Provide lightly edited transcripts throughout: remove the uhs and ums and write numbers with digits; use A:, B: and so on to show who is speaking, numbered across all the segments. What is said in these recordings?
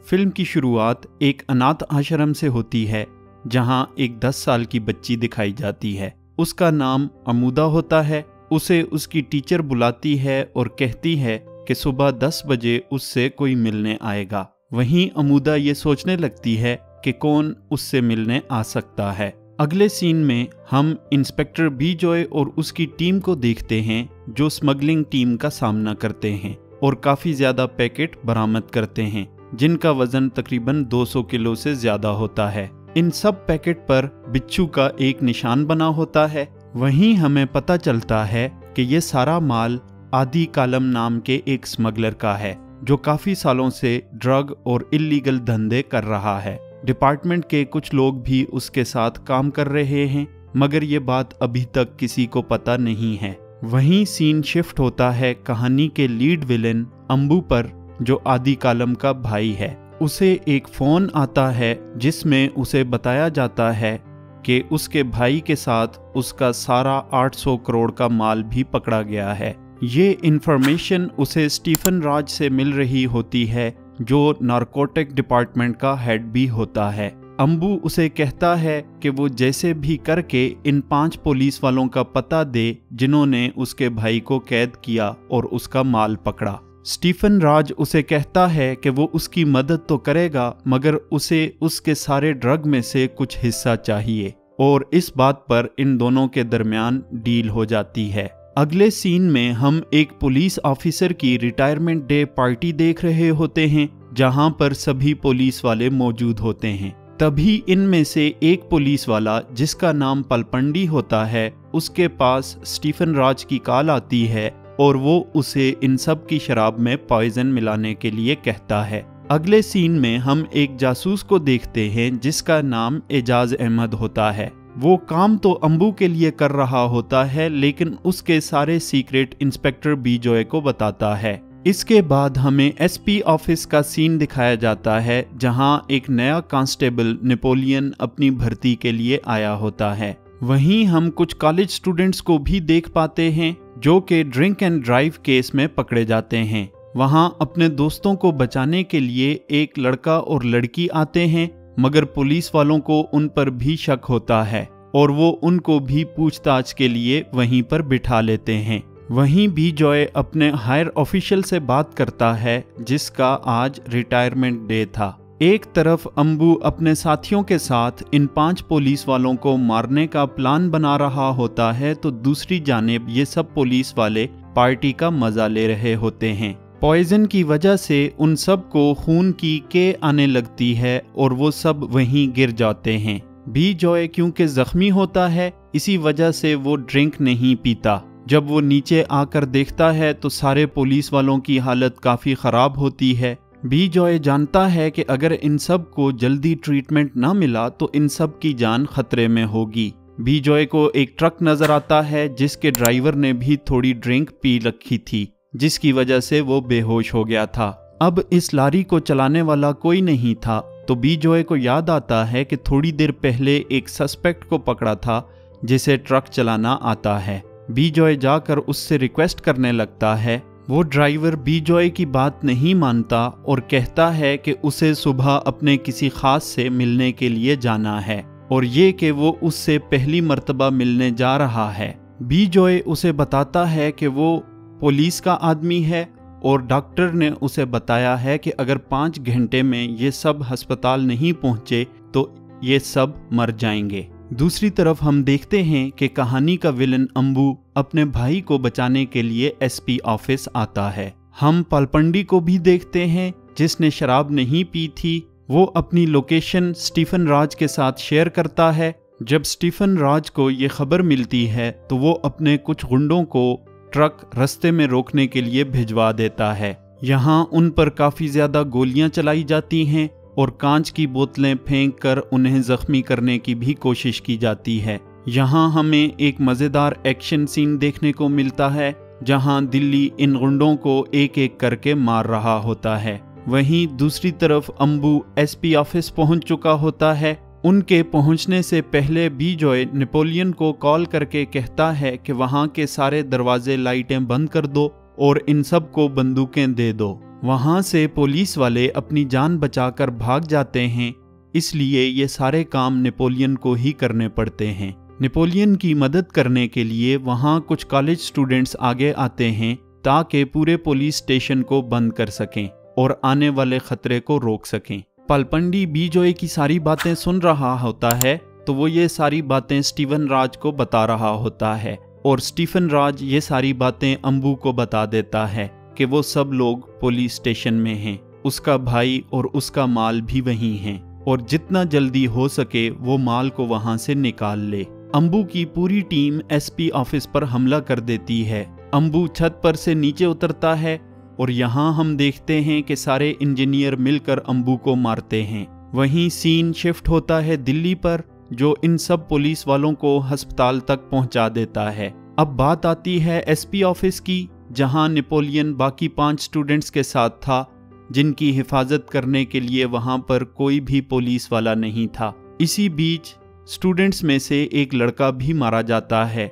A: Film की शुरुआत एक अनाथ आश्रम से होती है, जहां एक 10 साल की बच्ची दिखाई जाती है। उसका नाम अमूदा होता है। उसे उसकी टीचर बुलाती है और कहती है कि सुबह 10 बजे उससे कोई मिलने आएगा। वहीं अमूदा ये सोचने लगती है कि कौन उससे मिलने आ सकता है। अगले सीन में हम इंस्पेक्टर बी जॉय और उसकी टीम को देखते हैं, जो स्मगलिंग टीम का सामना करते हैं और काफ़ी ज़्यादा पैकेट बरामद करते हैं, जिनका वजन तकरीबन 200 किलो से ज़्यादा होता है। इन सब पैकेट पर बिच्छू का एक निशान बना होता है। वहीं हमें पता चलता है कि ये सारा माल आदि कालम नाम के एक स्मगलर का है, जो काफ़ी सालों से ड्रग और इल्लीगल धंधे कर रहा है। डिपार्टमेंट के कुछ लोग भी उसके साथ काम कर रहे हैं, मगर ये बात अभी तक किसी को पता नहीं है। वहीं सीन शिफ्ट होता है कहानी के लीड विलेन अंबू पर, जो आदि कालम का भाई है। उसे एक फ़ोन आता है जिसमें उसे बताया जाता है कि उसके भाई के साथ उसका सारा 800 करोड़ का माल भी पकड़ा गया है। ये इन्फॉर्मेशन उसे स्टीफन राज से मिल रही होती है, जो नारकोटिक डिपार्टमेंट का हेड भी होता है। अंबू उसे कहता है कि वो जैसे भी करके इन 5 पुलिस वालों का पता दे जिन्होंने उसके भाई को कैद किया और उसका माल पकड़ा। स्टीफन राज उसे कहता है कि वो उसकी मदद तो करेगा, मगर उसे उसके सारे ड्रग में से कुछ हिस्सा चाहिए, और इस बात पर इन दोनों के दरमियान डील हो जाती है। अगले सीन में हम एक पुलिस ऑफिसर की रिटायरमेंट डे पार्टी देख रहे होते हैं, जहां पर सभी पुलिस वाले मौजूद होते हैं। तभी इनमें से एक पुलिस वाला, जिसका नाम पलपंडी होता है, उसके पास स्टीफन राज की कॉल आती है और वो उसे इन सब की शराब में पॉइजन मिलाने के लिए कहता है। अगले सीन में हम एक जासूस को देखते हैं जिसका नाम एजाज अहमद होता है। वो काम तो अंबू के लिए कर रहा होता है, लेकिन उसके सारे सीक्रेट इंस्पेक्टर बी जॉय को बताता है। इसके बाद हमें एसपी ऑफिस का सीन दिखाया जाता है, जहां एक नया कांस्टेबल नेपोलियन अपनी भर्ती के लिए आया होता है। वहीं हम कुछ कॉलेज स्टूडेंट्स को भी देख पाते हैं, जो कि ड्रिंक एंड ड्राइव केस में पकड़े जाते हैं। वहां अपने दोस्तों को बचाने के लिए एक लड़का और लड़की आते हैं, मगर पुलिस वालों को उन पर भी शक होता है और वो उनको भी पूछताछ के लिए वहीं पर बिठा लेते हैं। वहीं बी जॉय अपने हायर ऑफिशियल से बात करता है, जिसका आज रिटायरमेंट डे था। एक तरफ अंबू अपने साथियों के साथ इन 5 पुलिस वालों को मारने का प्लान बना रहा होता है, तो दूसरी जानिब ये सब पुलिस वाले पार्टी का मजा ले रहे होते हैं। पॉइजन की वजह से उन सब को खून की के आने लगती है और वो सब वहीं गिर जाते हैं। बी जॉय क्योंकि जख्मी होता है, इसी वजह से वो ड्रिंक नहीं पीता। जब वो नीचे आकर देखता है तो सारे पुलिस वालों की हालत काफ़ी ख़राब होती है। बी जॉय जानता है कि अगर इन सब को जल्दी ट्रीटमेंट ना मिला तो इन सब की जान खतरे में होगी। बी जॉय को एक ट्रक नज़र आता है, जिसके ड्राइवर ने भी थोड़ी ड्रिंक पी रखी थी, जिसकी वजह से वो बेहोश हो गया था। अब इस लारी को चलाने वाला कोई नहीं था, तो बी जॉय को याद आता है कि थोड़ी देर पहले एक सस्पेक्ट को पकड़ा था जिसे ट्रक चलाना आता है। बी जॉय जाकर उससे रिक्वेस्ट करने लगता है। वो ड्राइवर बी जॉय की बात नहीं मानता और कहता है कि उसे सुबह अपने किसी खास से मिलने के लिए जाना है, और ये कि वो उससे पहली मर्तबा मिलने जा रहा है। बी जॉय उसे बताता है कि वो पुलिस का आदमी है और डॉक्टर ने उसे बताया है कि अगर 5 घंटे में ये सब अस्पताल नहीं पहुंचे तो ये सब मर जाएंगे। दूसरी तरफ हम देखते हैं कि कहानी का विलन अंबू अपने भाई को बचाने के लिए एसपी ऑफिस आता है। हम पलपंडी को भी देखते हैं, जिसने शराब नहीं पी थी। वो अपनी लोकेशन स्टीफन राज के साथ शेयर करता है। जब स्टीफन राज को ये खबर मिलती है तो वो अपने कुछ गुंडों को ट्रक रास्ते में रोकने के लिए भिजवा देता है। यहाँ उन पर काफ़ी ज़्यादा गोलियां चलाई जाती हैं और कांच की बोतलें फेंक कर उन्हें जख्मी करने की भी कोशिश की जाती है। यहाँ हमें एक मज़ेदार एक्शन सीन देखने को मिलता है, जहाँ दिल्ली इन गुंडों को एक एक करके मार रहा होता है। वहीं दूसरी तरफ अंबू एसपी ऑफिस पहुँच चुका होता है। उनके पहुंचने से पहले बी जॉय नेपोलियन को कॉल करके कहता है कि वहां के सारे दरवाजे लाइटें बंद कर दो और इन सब को बंदूकें दे दो। वहां से पुलिस वाले अपनी जान बचाकर भाग जाते हैं, इसलिए ये सारे काम नेपोलियन को ही करने पड़ते हैं। नेपोलियन की मदद करने के लिए वहां कुछ कॉलेज स्टूडेंट्स आगे आते हैं ताकि पूरे पुलिस स्टेशन को बंद कर सकें और आने वाले खतरे को रोक सकें। पालपंडी बीजॉय की सारी बातें सुन रहा होता है तो वो ये सारी बातें स्टीफन राज को बता रहा होता है और स्टीफन राज ये सारी बातें अंबू को बता देता है कि वो सब लोग पुलिस स्टेशन में हैं, उसका भाई और उसका माल भी वहीं हैं और जितना जल्दी हो सके वो माल को वहां से निकाल ले। अंबू की पूरी टीम एसपी ऑफिस पर हमला कर देती है। अंबू छत पर से नीचे उतरता है और यहाँ हम देखते हैं कि सारे इंजीनियर मिलकर अंबू को मारते हैं। वहीं सीन शिफ्ट होता है दिल्ली पर, जो इन सब पुलिस वालों को अस्पताल तक पहुंचा देता है। अब बात आती है एसपी ऑफिस की, जहां नेपोलियन बाकी 5 स्टूडेंट्स के साथ था, जिनकी हिफाजत करने के लिए वहां पर कोई भी पुलिस वाला नहीं था। इसी बीच स्टूडेंट्स में से एक लड़का भी मारा जाता है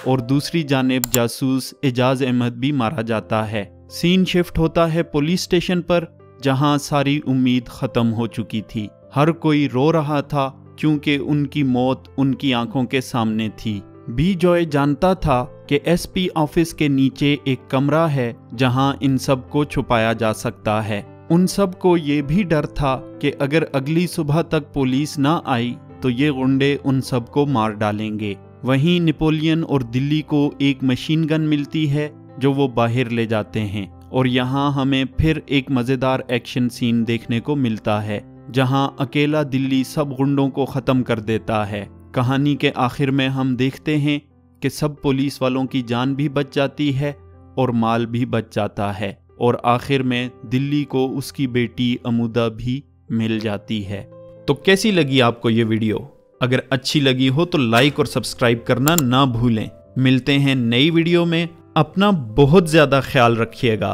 A: और दूसरी जानिब जासूस एजाज अहमद भी मारा जाता है। सीन शिफ्ट होता है पुलिस स्टेशन पर, जहां सारी उम्मीद खत्म हो चुकी थी। हर कोई रो रहा था क्योंकि उनकी मौत उनकी आंखों के सामने थी। बीजॉय जानता था कि एसपी ऑफिस के नीचे एक कमरा है जहां इन सब को छुपाया जा सकता है। उन सब को ये भी डर था कि अगर अगली सुबह तक पुलिस ना आई तो ये गुंडे उन सब को मार डालेंगे। वहीं नेपोलियन और दिल्ली को एक मशीन गन मिलती है जो वो बाहर ले जाते हैं और यहाँ हमें फिर एक मज़ेदार एक्शन सीन देखने को मिलता है, जहाँ अकेला दिल्ली सब गुंडों को ख़त्म कर देता है। कहानी के आखिर में हम देखते हैं कि सब पुलिस वालों की जान भी बच जाती है और माल भी बच जाता है और आखिर में दिल्ली को उसकी बेटी अमूदा भी मिल जाती है। तो कैसी लगी आपको ये वीडियो? अगर अच्छी लगी हो तो लाइक और सब्सक्राइब करना ना भूलें। मिलते हैं नई वीडियो में। अपना बहुत ज़्यादा ख्याल रखिएगा।